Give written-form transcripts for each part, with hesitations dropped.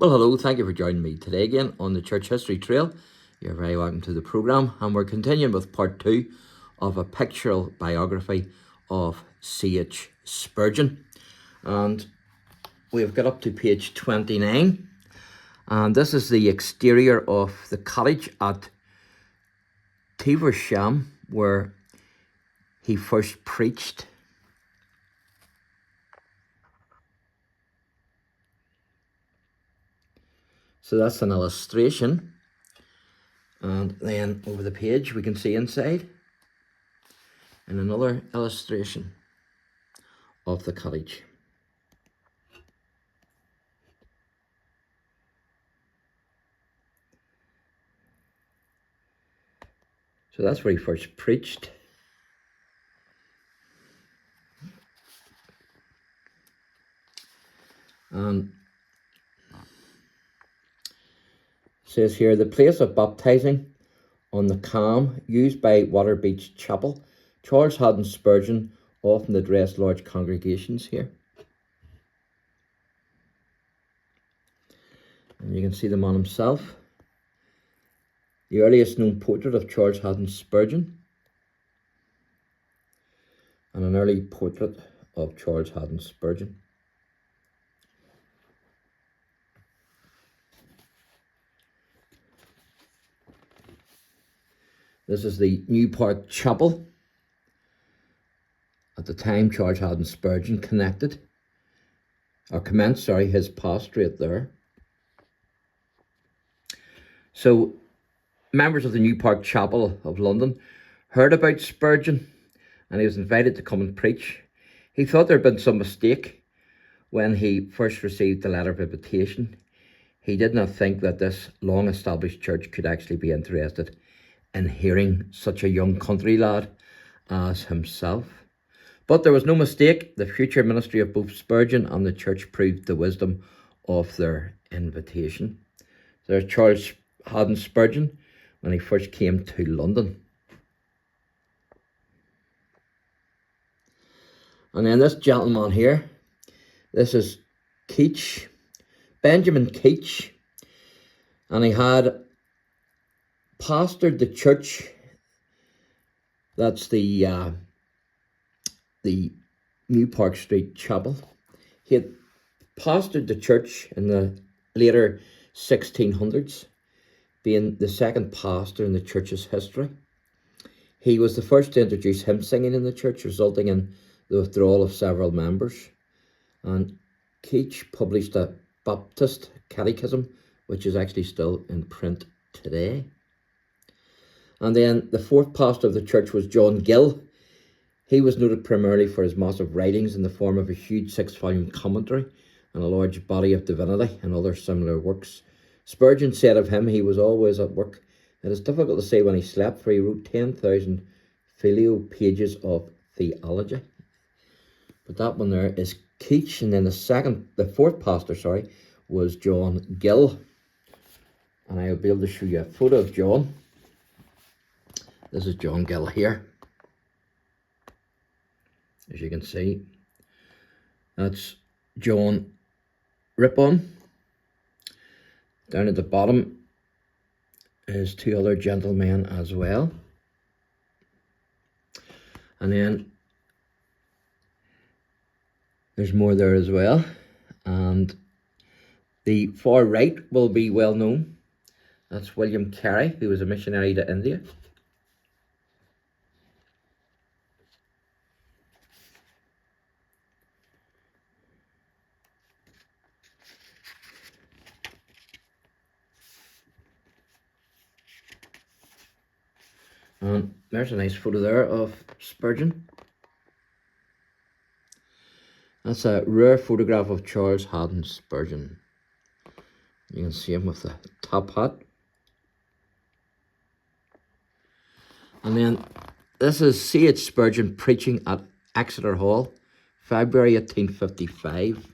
Well, hello, thank you for joining me today again on the Church History Trail. You're very welcome to the programme, and we're continuing with part 2 of a pictorial biography of C.H. Spurgeon. And we've got up to page 29, and this is the exterior of the cottage at Teversham, where he first preached. So that's an illustration, and then over the page we can see inside, and another illustration of the cottage. So that's where he first preached. And it says here, the place of baptizing on the Cam, used by Waterbeach Chapel. Charles Haddon Spurgeon often addressed large congregations here. And you can see the man himself. The earliest known portrait of Charles Haddon Spurgeon. And an early portrait of Charles Haddon Spurgeon. This is the New Park Chapel. At the time, Charles Haddon Spurgeon commenced his pastorate there. So, members of the New Park Chapel of London heard about Spurgeon, and he was invited to come and preach. He thought there had been some mistake when he first received the letter of invitation. He did not think that this long-established church could actually be interested in hearing such a young country lad as himself. But there was no mistake. The future ministry of both Spurgeon and the church proved the wisdom of their invitation. There's Charles Haddon Spurgeon when he first came to London. And then this gentleman here, this is Keach, Benjamin Keach, and he had pastored the church. That's the New Park Street Chapel. He had pastored the church in the later 1600s, being the second pastor in the church's history. He was the first to introduce hymn singing in the church, resulting in the withdrawal of several members. And Keach published a Baptist Catechism, which is actually still in print today. And then the fourth pastor of the church was John Gill. He was noted primarily for his massive writings in the form of a huge 6-volume commentary and a large body of divinity and other similar works. Spurgeon said of him, he was always at work. It is difficult to say when he slept, for he wrote 10,000 folio pages of theology. But that one there is Keach, and then the fourth pastor, was John Gill. And I'll be able to show you a photo of John. This is John Gill here. As you can see, that's John Rippon. Down at the bottom is two other gentlemen as well. And then there's more there as well. And the far right will be well known. That's William Carey, who was a missionary to India. And there's a nice photo there of Spurgeon. That's a rare photograph of Charles Haddon Spurgeon. You can see him with the top hat. And then this is C.H. Spurgeon preaching at Exeter Hall, February 1855.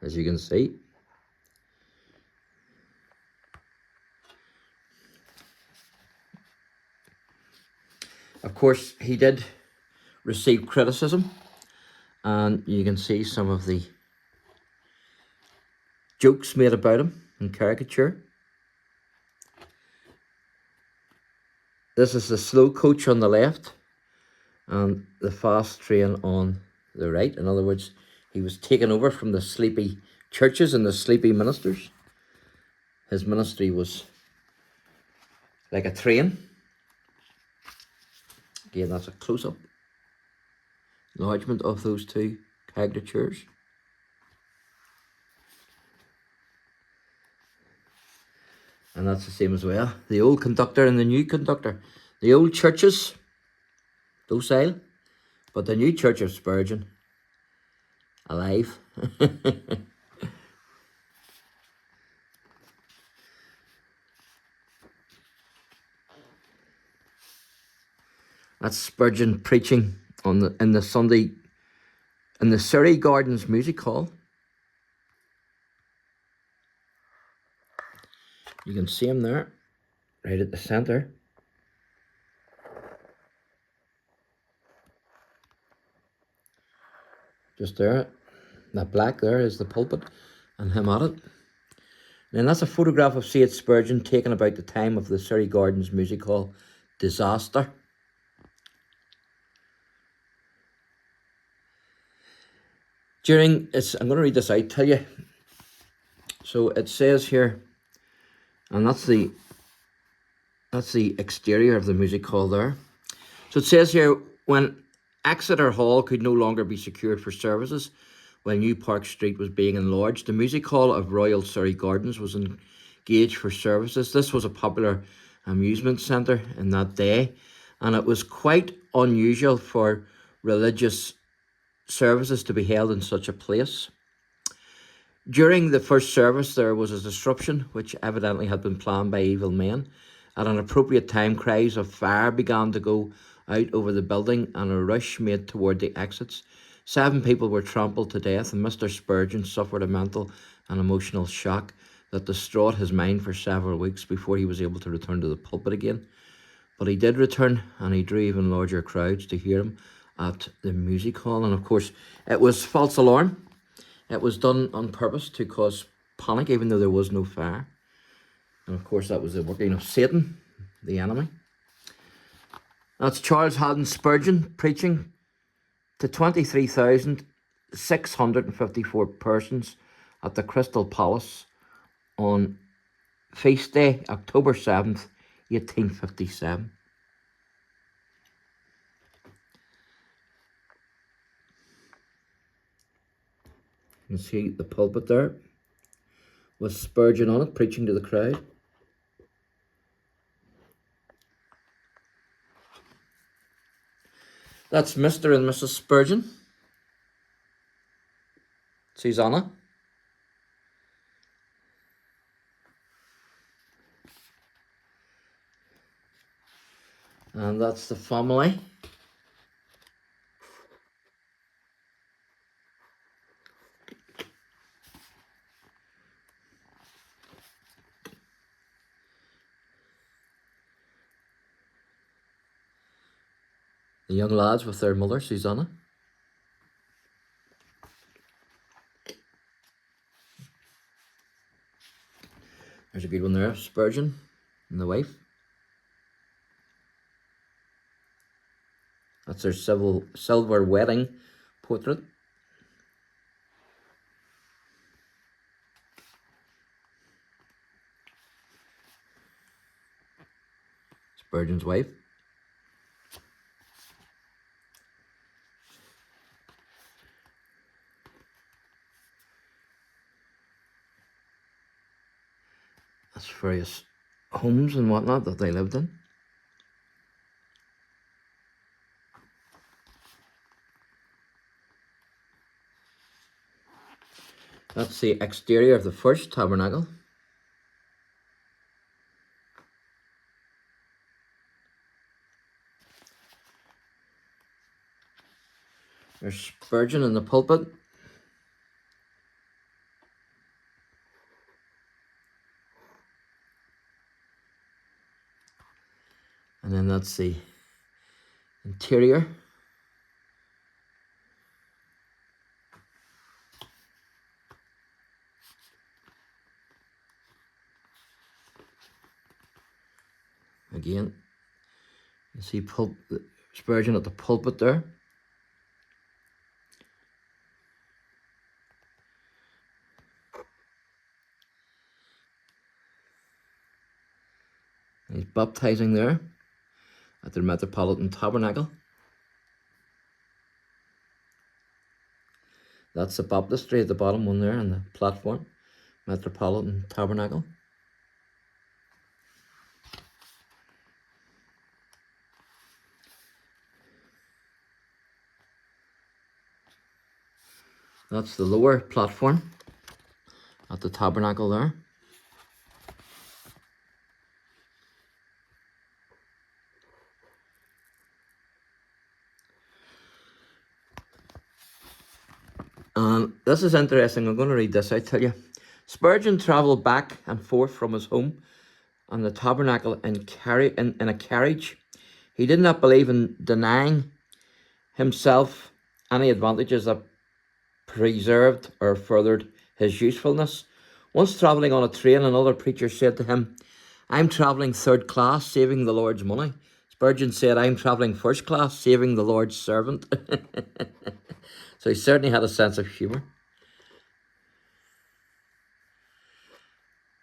as you can see. Of course, he did receive criticism, and you can see some of the jokes made about him in caricature. This is the slow coach on the left and the fast train on the right. In other words, he was taken over from the sleepy churches and the sleepy ministers. His ministry was like a train. Again, that's a close-up enlargement of those two caricatures. And that's the same as well. The old conductor and the new conductor. The old churches, docile, but the new church of Spurgeon, alive. That's Spurgeon preaching in the Surrey Gardens Music Hall. You can see him there, right at the centre. Just there, that black there is the pulpit, and him at it. And that's a photograph of C.H. Spurgeon taken about the time of the Surrey Gardens Music Hall disaster. I'm going to read this out, tell you. So it says here, and that's the exterior of the music hall there. So it says here, when Exeter Hall could no longer be secured for services, while New Park Street was being enlarged, the music hall of Royal Surrey Gardens was engaged for services. This was a popular amusement centre in that day, and it was quite unusual for religious services to be held in such a place. During the first service, there was a disruption which evidently had been planned by evil men. At an appropriate time, cries of fire began to go out over the building and a rush made toward the exits. 7 people were trampled to death, and Mr. Spurgeon suffered a mental and emotional shock that distraught his mind for several weeks before he was able to return to the pulpit again. But he did return, and he drew even larger crowds to hear him at the music hall. And of course, it was false alarm. It was done on purpose to cause panic, even though there was no fire. And of course, that was the working of Satan, the enemy. That's Charles Haddon Spurgeon preaching to 23,654 persons at the Crystal Palace on Feast Day, October 7th, 1857. You can see the pulpit there with Spurgeon on it, preaching to the crowd. That's Mr. and Mrs. Spurgeon. Susanna. And that's the family. The young lads with their mother, Susanna. There's a good one there, Spurgeon and the wife. That's their silver wedding portrait. Spurgeon's wife. That's various homes and whatnot that they lived in. That's the exterior of the first tabernacle. There's Spurgeon in the pulpit. And then that's the interior. Again, you see Spurgeon at the pulpit there. He's baptizing there at the Metropolitan Tabernacle. That's the baptistry at the bottom one there on the platform. Metropolitan Tabernacle. That's the lower platform at the tabernacle there. And this is interesting. I'm going to read this out to you. Spurgeon travelled back and forth from his home and the tabernacle in a carriage. He did not believe in denying himself any advantages that preserved or furthered his usefulness. Once travelling on a train, another preacher said to him, "I'm travelling third class, saving the Lord's money." Spurgeon said, "I'm travelling first class, saving the Lord's servant." So he certainly had a sense of humour.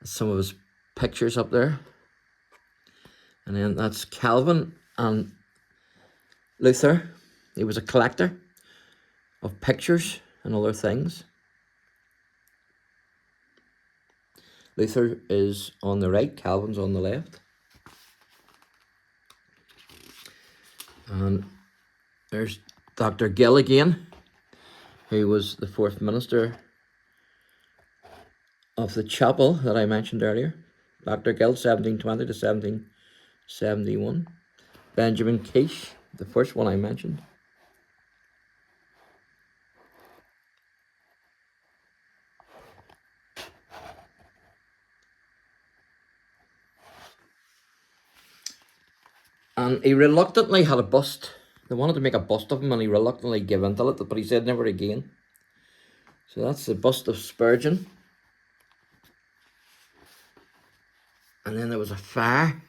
Some of his pictures up there. And then that's Calvin and Luther. He was a collector of pictures and other things. Luther is on the right, Calvin's on the left. And there's Dr. Gill again, who was the fourth minister of the chapel that I mentioned earlier. Dr. Gill, 1720 to 1771. Benjamin Kish, the first one I mentioned. And he reluctantly had a bust. They wanted to make a bust of him and he reluctantly gave into it, but he said never again. So that's the bust of Spurgeon. And then there was a fire